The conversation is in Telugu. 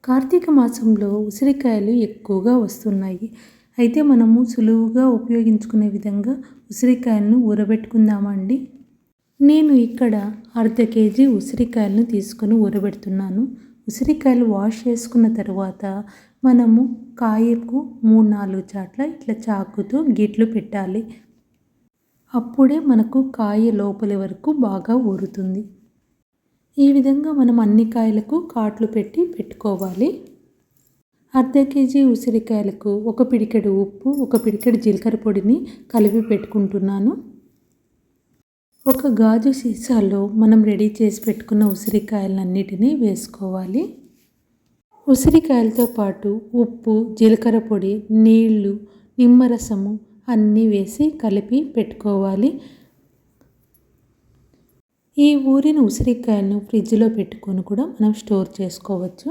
కార్తీక మాసంలో ఉసిరికాయలు ఎక్కువగా వస్తున్నాయి. అయితే మనము సులువుగా ఉపయోగించుకునే విధంగా ఉసిరికాయలను ఊరబెట్టుకుందామా అండి? నేను ఇక్కడ అర్ధ కేజీ ఉసిరికాయలను తీసుకొని ఊరబెడుతున్నాను. ఉసిరికాయలు వాష్ చేసుకున్న తర్వాత మనము కాయకు 3-4 చాట్ల ఇట్లా చాకుతో గిట్లు పెట్టాలి. అప్పుడే మనకు కాయ లోపలి వరకు బాగా ఊరుతుంది. ఈ విధంగా మనం అన్ని కాయలకు కాట్లు పెట్టుకోవాలి. అర్ధ కేజీ ఉసిరికాయలకు ఒక పిడికెడు ఉప్పు, ఒక పిడికెడు జీలకర్ర పొడిని కలిపి పెట్టుకుంటున్నాను. ఒక గాజు సీసాలో మనం రెడీ చేసి పెట్టుకున్న ఉసిరికాయలన్నిటినీ వేసుకోవాలి. ఉసిరికాయలతో పాటు ఉప్పు, జీలకర్ర పొడి, నీళ్లు, నిమ్మరసము అన్నీ వేసి కలిపి పెట్టుకోవాలి. ఈ ఊరిన ఉసిరికాయలను ఫ్రిడ్జ్లో పెట్టుకొని కూడా మనం స్టోర్ చేసుకోవచ్చు.